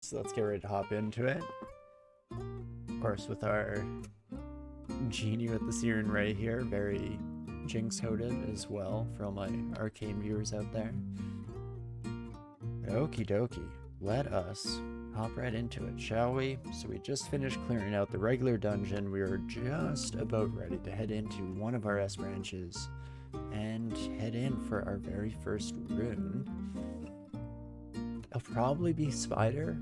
So let's get ready to hop into it. Of course, with our Djinni with the Searing Ray here, very Jinx coded as well for all my arcane viewers out there. Okie dokie, let us hop right into it, shall we? So we just finished clearing out the regular dungeon. We are just about ready to head into one of our S branches and head in for our very first rune. It'll probably be Spider.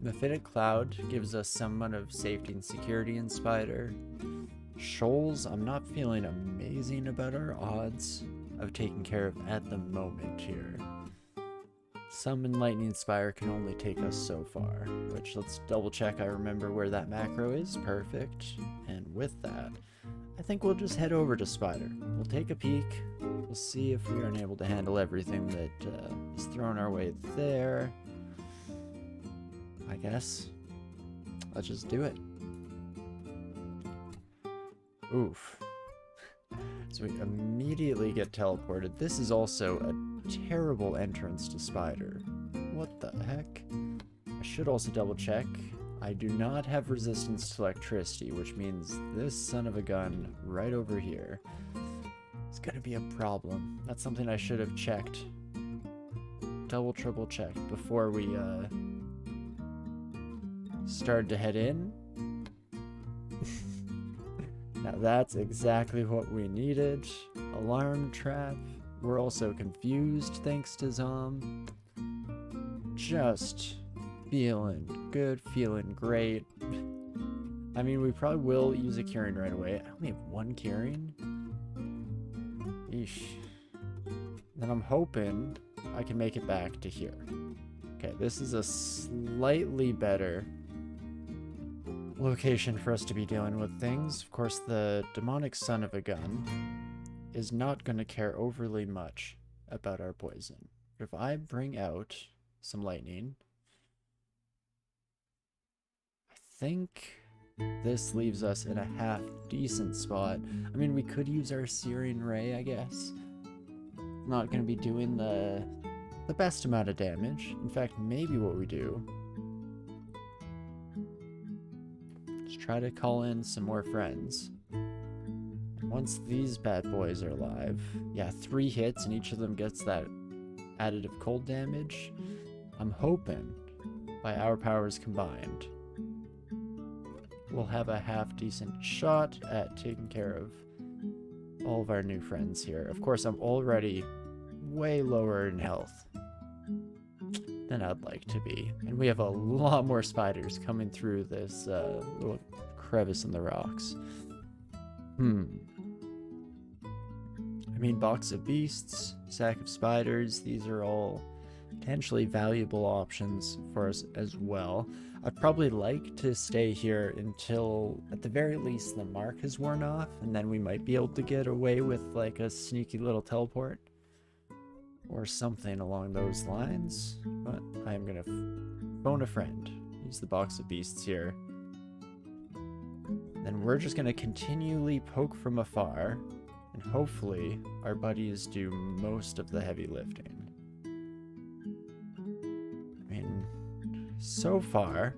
Mephitic Cloud gives us some amount of safety and security in Spider. Shoals, I'm not feeling amazing about our odds of taking care of at the moment here. Summon Lightning Spire can only take us so far, which let's double check I remember where that macro is. Perfect. And with that, I think we'll just head over to Spider. We'll take a peek. We'll see if we aren't able to handle everything that is thrown our way there. I guess. Let's just do it. Oof. So we immediately get teleported. This is also a terrible entrance to Spider. What the heck? I should also double check. I do not have resistance to electricity, which means this son of a gun right over here is going to be a problem. That's something I should have checked. Double, triple checked before we started to head in. Now that's exactly what we needed. Alarm trap. We're also confused thanks to Zom. Just feeling good, feeling great. I mean, we probably will use a curing right away. I only have one curing. Eesh. Then I'm hoping I can make it back to here. Okay, this is a slightly better location for us to be dealing with things. Of course, the demonic son of a gun is not going to care overly much about our poison. But if I bring out some lightning, I think this leaves us in a half decent spot. I mean, we could use our Searing Ray, I guess. Not going to be doing the best amount of damage. In fact, maybe what we do, try to call in some more friends. Once these bad boys are alive, yeah, 3 hits and each of them gets that additive cold damage. I'm hoping by our powers combined, we'll have a half decent shot at taking care of all of our new friends here. Of course, I'm already way lower in health than I'd like to be. And we have a lot more spiders coming through this little crevice in the rocks. I mean, box of beasts, sack of spiders, these are all potentially valuable options for us as well. I'd probably like to stay here until, at the very least, the mark has worn off, and then we might be able to get away with like a sneaky little teleport or something along those lines. But I'm gonna phone a friend. Use the box of beasts here. Then we're just gonna continually poke from afar, and hopefully our buddies do most of the heavy lifting. I mean, so far,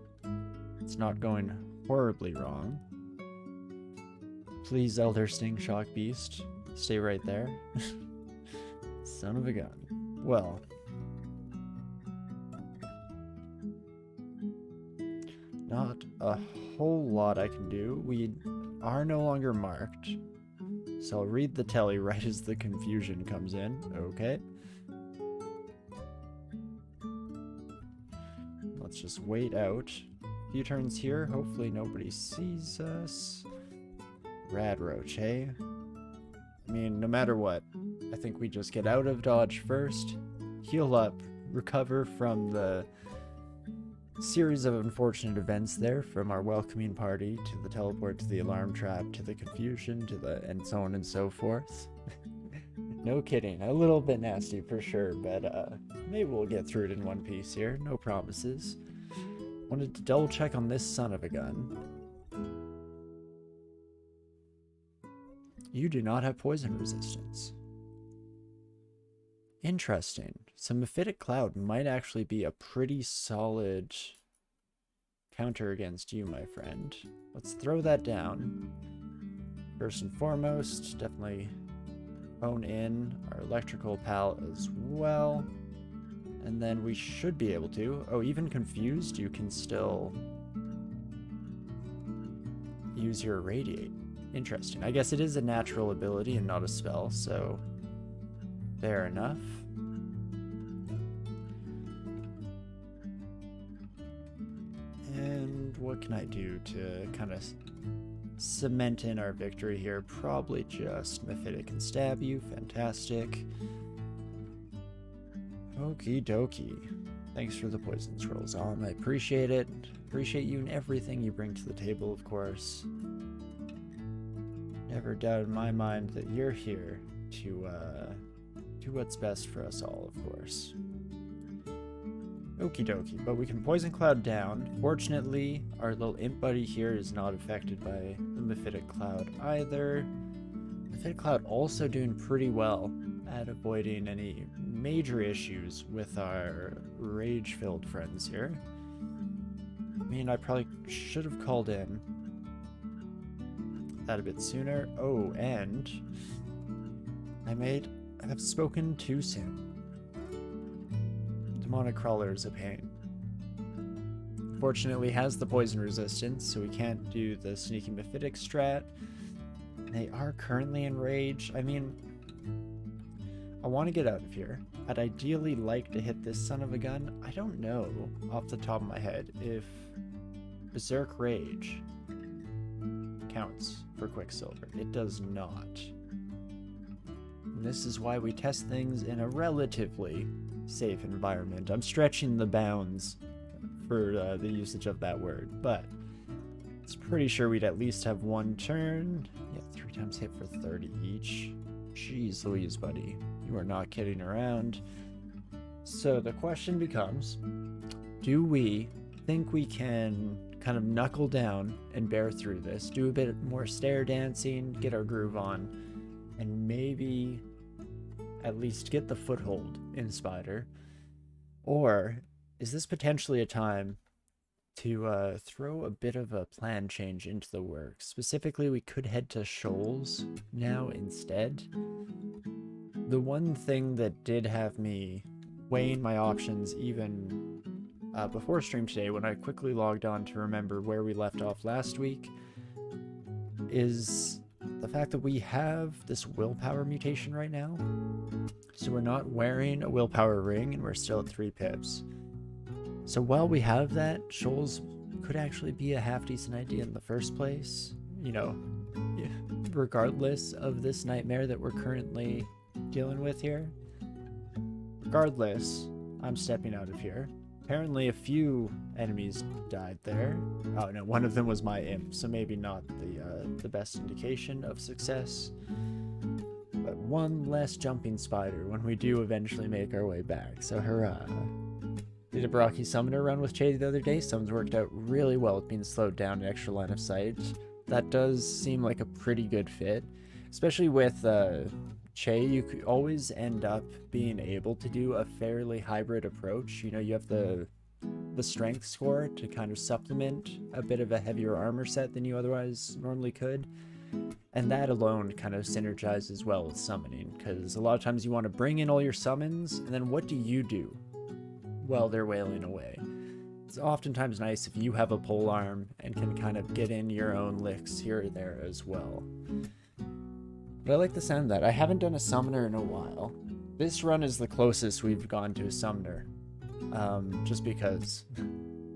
it's not going horribly wrong. Please, Elder Sting Shock Beast, stay right there. Son of a gun. Well, not a whole lot I can do. We are no longer marked. So I'll read the telly right as the confusion comes in. Okay. Let's just wait out. A few turns here. Hopefully nobody sees us. Rad Roach, hey? I mean, no matter what, I think we just get out of dodge first, heal up, recover from the series of unfortunate events there, from our welcoming party to the teleport to the alarm trap to the confusion to the and so on and so forth. No kidding, a little bit nasty for sure, but maybe we'll get through it in one piece here. No promises. Wanted to double check on this son of a gun. You do not have poison resistance. Interesting. So Mephitic Cloud might actually be a pretty solid counter against you, my friend. Let's throw that down. First and foremost, definitely hone in our electrical pal as well. And then we should be able to... Oh, even confused, you can still use your irradiate. Interesting. I guess it is a natural ability and not a spell, so fair enough. And what can I do to kind of cement in our victory here? Probably just Mephitic can stab you. Fantastic. Okie dokie. Thanks for the poison scrolls, I appreciate it. Appreciate you and everything you bring to the table, of course. Never doubt in my mind that you're here to do what's best for us all, of course. Okie dokie, but we can Poison Cloud down. Fortunately, our little imp buddy here is not affected by the Mephitic Cloud either. Mephitic Cloud also doing pretty well at avoiding any major issues with our rage-filled friends here. I mean, I probably should have called in that a bit sooner. Oh, and I have spoken too soon. Demonic Crawler is a pain. Fortunately, has the poison resistance, so we can't do the sneaky Mephitic strat. They are currently in rage. I mean, I want to get out of here. I'd ideally like to hit this son of a gun. I don't know off the top of my head if Berserk Rage counts for Quicksilver. It does not. And this is why we test things in a relatively safe environment. I'm stretching the bounds for the usage of that word, but it's pretty sure we'd at least have one turn. Yeah, 3 times hit for 30 each. Jeez Louise, buddy. You are not kidding around. So the question becomes, do we think we can kind of knuckle down and bear through this, do a bit more stair dancing, get our groove on, and maybe at least get the foothold in Spider? Or is this potentially a time to throw a bit of a plan change into the works? Specifically, we could head to Shoals now instead. The one thing that did have me weighing my options even before stream today, when I quickly logged on to remember where we left off last week, is the fact that we have this willpower mutation right now. So we're not wearing a willpower ring and we're still at 3 pips. So while we have that, Shoals could actually be a half decent idea in the first place, you know, regardless of this nightmare that we're currently dealing with here. Regardless, I'm stepping out of here. Apparently a few enemies died there. Oh no, one of them was my imp, so maybe not the best indication of success. But one less jumping spider when we do eventually make our way back. So hurrah. Did a Baraki Summoner run with Che the other day. Summons worked out really well with being slowed down an extra line of sight. That does seem like a pretty good fit. Especially with Che, you could always end up being able to do a fairly hybrid approach. You know, you have the strength score to kind of supplement a bit of a heavier armor set than you otherwise normally could. And that alone kind of synergizes well with summoning, because a lot of times you want to bring in all your summons, and then what do you do while they're wailing away? It's oftentimes nice if you have a pole arm and can kind of get in your own licks here or there as well. But I like the sound of that. I haven't done a summoner in a while. This run is the closest we've gone to a summoner. Just because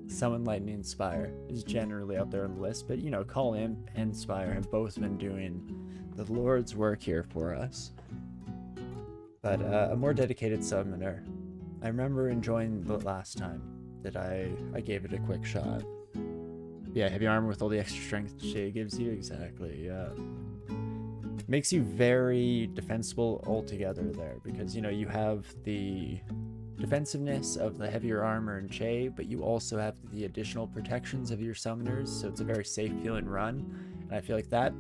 Summon Lightning Spire is generally up there on the list. But, you know, Call Imp and Spire have both been doing the Lord's work here for us. But a more dedicated summoner. I remember enjoying the last time that I gave it a quick shot. Yeah, heavy armor with all the extra strength Shay gives you. Exactly, yeah. Makes you very defensible altogether there, because, you know, you have the defensiveness of the heavier armor and Che, but you also have the additional protections of your summoners, so it's a very safe feeling run, and I feel like that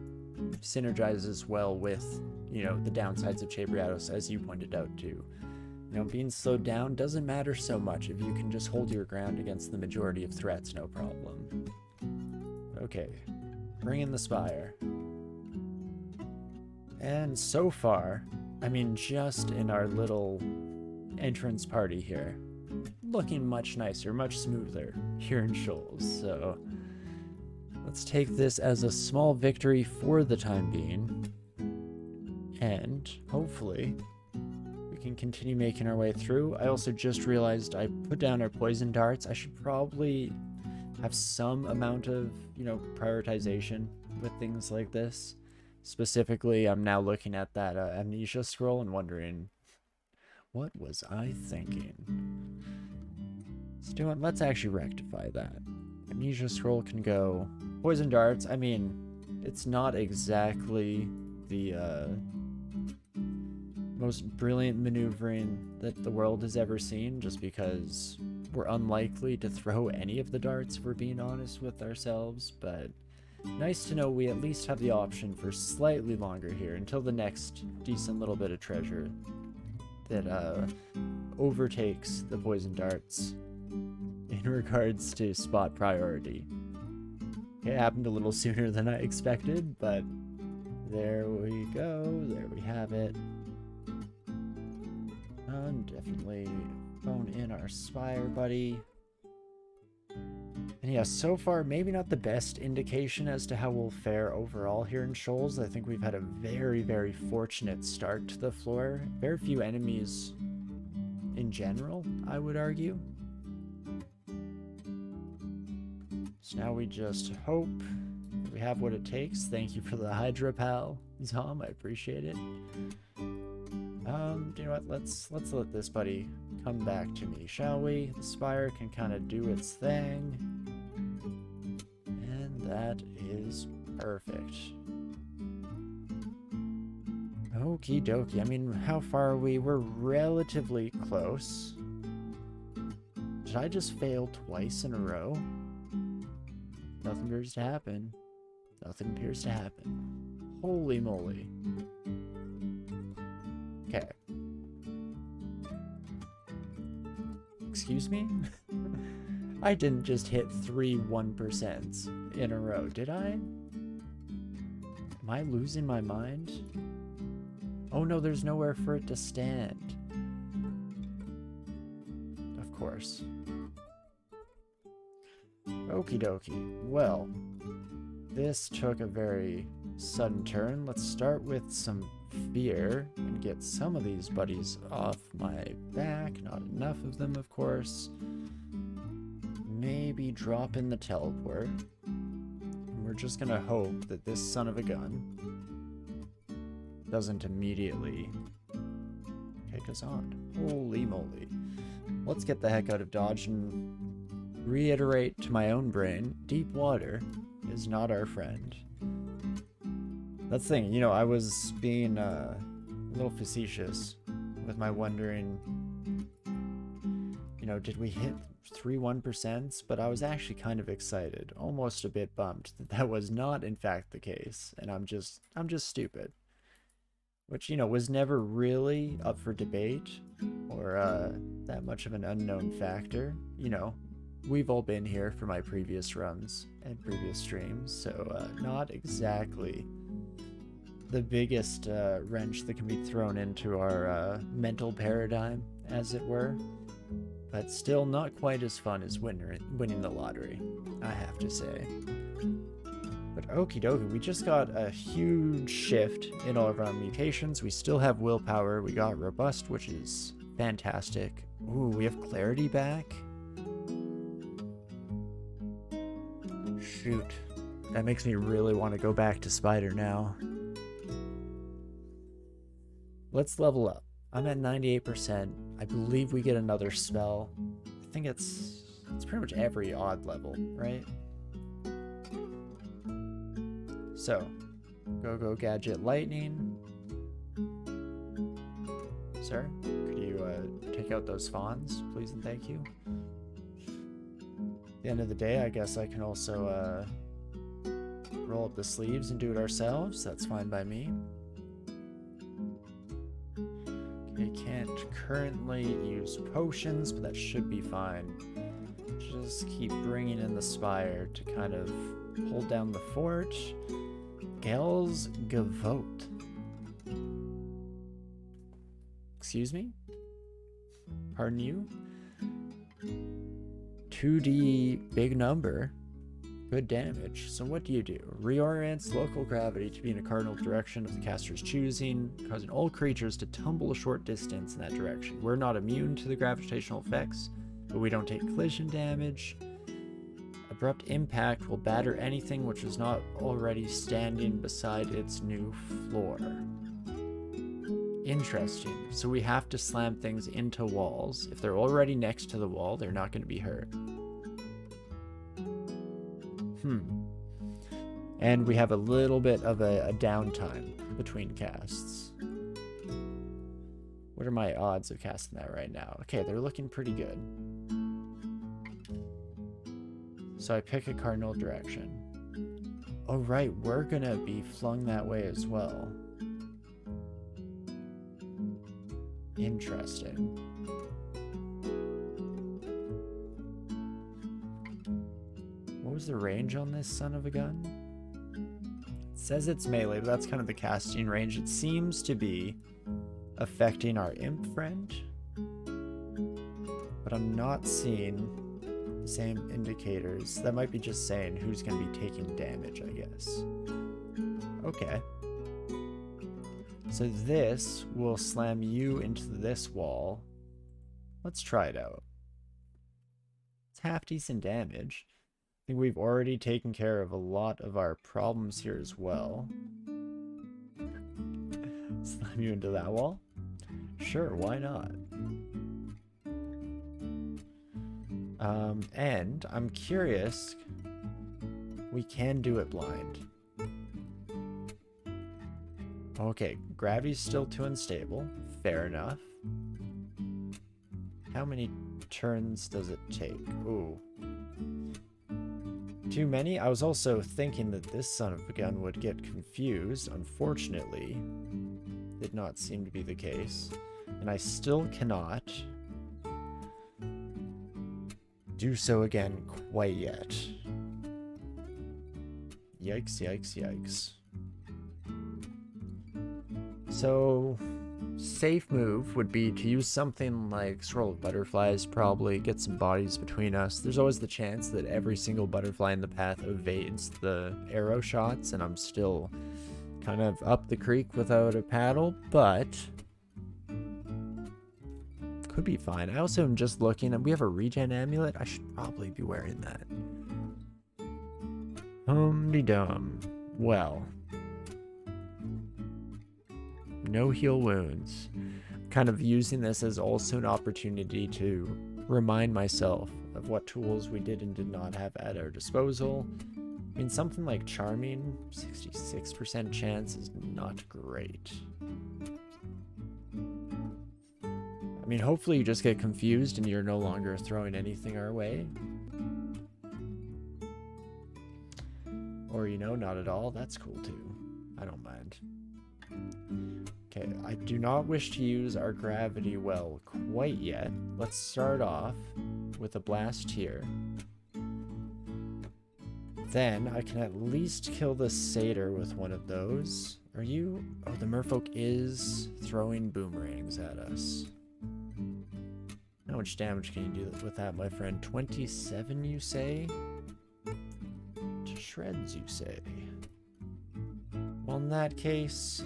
synergizes well with, you know, the downsides of Che Briados, as you pointed out too. You know, being slowed down doesn't matter so much if you can just hold your ground against the majority of threats, no problem. Okay, bring in the Spire. And so far, I mean, just in our little entrance party here, looking much nicer, much smoother here in Shoals. So let's take this as a small victory for the time being. And hopefully we can continue making our way through. I also just realized I put down our poison darts. I should probably have some amount of, you know, prioritization with things like this. Specifically, I'm now looking at that amnesia scroll and wondering, what was I thinking? Let's actually rectify that. Amnesia scroll can go. Poison darts, I mean, it's not exactly the most brilliant maneuvering that the world has ever seen, just because we're unlikely to throw any of the darts, if we're being honest with ourselves, but nice to know we at least have the option for slightly longer here until the next decent little bit of treasure that overtakes the poison darts in regards to spot priority. Okay, it happened a little sooner than I expected, but there we go. There we have it. Definitely phone in our Spire buddy. And yeah, so far, maybe not the best indication as to how we'll fare overall here in Shoals. I think we've had a very, very fortunate start to the floor. Very few enemies in general, I would argue. So now we just hope we have what it takes. Thank you for the Hydra pal, Zom. I appreciate it. You know what? Let's let this buddy come back to me, shall we? The Spire can kind of do its thing. And that is perfect. Okie dokie. I mean, how far are we? We're relatively close. Did I just fail twice in a row? Nothing appears to happen. Nothing appears to happen. Holy moly. Okay. Excuse me? I didn't just hit 3 1% in a row, did I? Am I losing my mind? Oh no, there's nowhere for it to stand. Of course. Okie dokie. Well, this took a very sudden turn. Let's start with some fear and get some of these buddies off my back. Not enough of them, of course. Maybe drop in the teleport. And we're just gonna hope that this son of a gun doesn't immediately kick us on. Holy moly. Let's get the heck out of Dodge and reiterate to my own brain, deep water is not our friend. That's the thing, you know, I was being a little facetious with my wondering, you know, did we hit 3 1%? But I was actually kind of excited, almost a bit bummed that that was not in fact the case, and I'm just stupid. Which, you know, was never really up for debate or that much of an unknown factor. You know, we've all been here for my previous runs and previous streams, so not exactly the biggest wrench that can be thrown into our mental paradigm, as it were. But still not quite as fun as winning the lottery, I have to say. But okie dokie, we just got a huge shift in all of our mutations. We still have willpower. We got robust, which is fantastic. Ooh, we have clarity back. Shoot. That makes me really want to go back to Spider now. Let's level up. I'm at 98%. I believe we get another spell. I think it's pretty much every odd level, right? So, go gadget lightning. Sir, could you take out those fawns, please and thank you? At the end of the day, I guess I can also roll up the sleeves and do it ourselves. That's fine by me. Okay, can't currently use potions, but that should be fine. Just keep bringing in the spire to kind of hold down the fort. Gel's Gavote. Excuse me? Pardon you? 2D big number. Good damage. So what do? Reorients local gravity to be in a cardinal direction of the caster's choosing, causing all creatures to tumble a short distance in that direction. We're not immune to the gravitational effects, but we don't take collision damage. Abrupt impact will batter anything which is not already standing beside its new floor. Interesting. So we have to slam things into walls. If they're already next to the wall, they're not going to be hurt. And we have a little bit of a downtime between casts. What are my odds of casting that right now? Okay, they're looking pretty good. So I pick a cardinal direction. Oh right, we're gonna be flung that way as well. Interesting. What was the range on this son of a gun? It says it's melee, but that's kind of the casting range. It seems to be affecting our imp friend, but I'm not seeing the same indicators. That might be just saying who's going to be taking damage, I guess. Okay. So this will slam you into this wall. Let's try it out. It's half decent damage. I think we've already taken care of a lot of our problems here as well. Slam you into that wall? Sure, why not? And I'm curious, we can do it blind. Okay, gravity's still too unstable. Fair enough. How many turns does it take? Ooh. Too many? I was also thinking that this son of a gun would get confused. Unfortunately, did not seem to be the case. And I still cannot do so again quite yet. Yikes, yikes, yikes. So, safe move would be to use something like Swirl of Butterflies, probably get some bodies between us. There's always the chance that every single butterfly in the path evades the arrow shots, and I'm still kind of up the creek without a paddle, but could be fine. I also am just looking, and we have a regen amulet. I should probably be wearing that. Hum-de-dum. Well, no heal wounds. Kind of using this as also an opportunity to remind myself of what tools we did and did not have at our disposal. I mean, something like Charming, 66% chance is not great. I mean, hopefully you just get confused and you're no longer throwing anything our way. Or, you know, not at all. That's cool too. I don't mind. Okay, I do not wish to use our gravity well quite yet. Let's start off with a blast here. Then I can at least kill the satyr with one of those. Are you? Oh, the merfolk is throwing boomerangs at us. How much damage can you do with that, my friend? 27, you say? To shreds, you say? Well, in that case,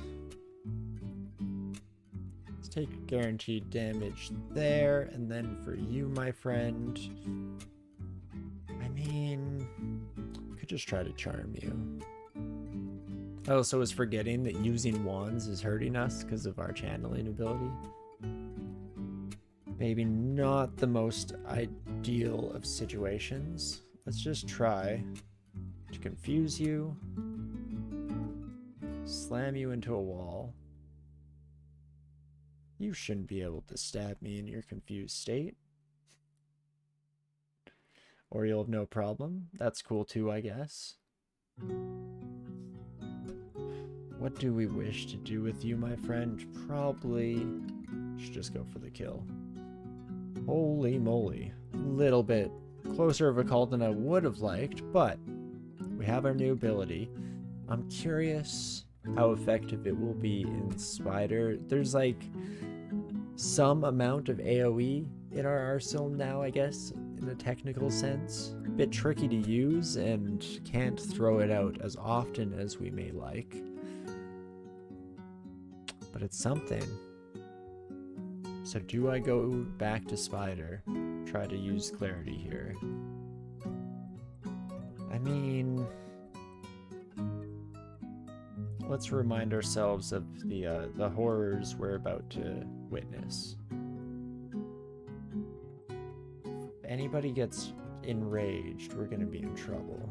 let's take guaranteed damage there, and then for you, my friend, I mean, could just try to charm you. I also was forgetting that using wands is hurting us because of our channeling ability. Maybe not the most ideal of situations. Let's just try to confuse you, slam you into a wall. You shouldn't be able to stab me in your confused state. Or you'll have no problem. That's cool too, I guess. What do we wish to do with you, my friend? Probably Should just go for the kill. Holy moly. Little bit closer of a call than I would have liked, but we have our new ability. I'm curious how effective it will be in Spider. There's like some amount of AoE in our arsenal now, I guess, in a technical sense. A bit tricky to use and can't throw it out as often as we may like. But it's something. So do I go back to Spider? Try to use Clarity here. I mean, let's remind ourselves of the horrors we're about to witness. If anybody gets enraged, we're gonna be in trouble.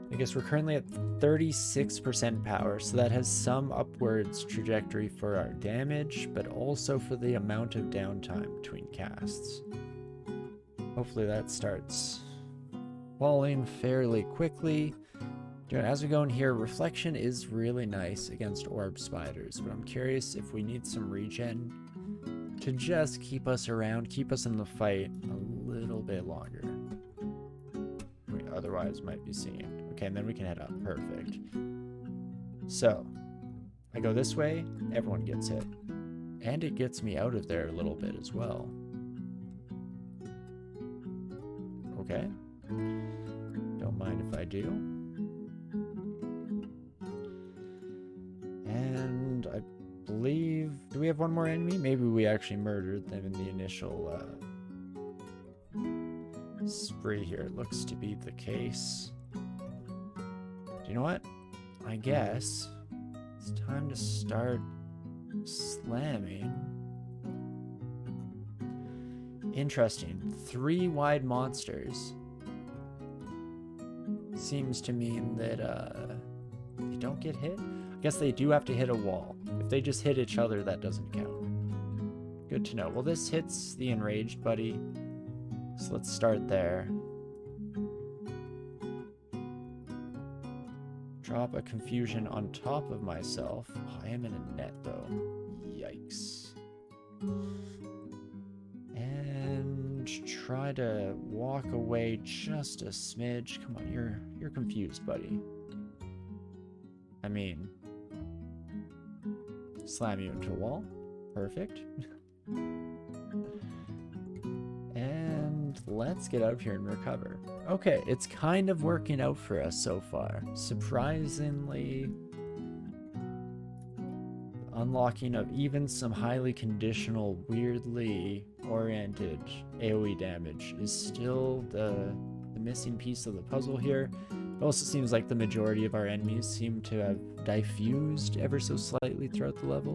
I guess we're currently at 36% power, so that has some upwards trajectory for our damage, but also for the amount of downtime between casts. Hopefully that starts falling fairly quickly. As we go in here, Reflection is really nice against Orb Spiders, but I'm curious if we need some regen to just keep us around, keep us in the fight a little bit longer. We otherwise might be seeing it. Okay, and then we can head up. Perfect. So, I go this way, everyone gets hit. And it gets me out of there a little bit as well. Okay. Don't mind if I do. And I believe... Do we have one more enemy? Maybe we actually murdered them in the initial spree here. It looks to be the case. You know what? I guess it's time to start slamming. Interesting. 3 wide monsters seems to mean that they don't get hit. I guess they do have to hit a wall. If they just hit each other, that doesn't count. Good to know. Well, this hits the enraged buddy, so let's start there. Drop a confusion on top of myself. Oh, I am in a net though. Yikes. And try to walk away just a smidge. Come on, you're confused, buddy. I mean, slam you into a wall. Perfect. And let's get out of here and recover. Okay, it's kind of working out for us so far. Surprisingly, unlocking of even some highly conditional, weirdly oriented AoE damage is still the missing piece of the puzzle here. It also seems like the majority of our enemies seem to have diffused ever so slightly throughout the level.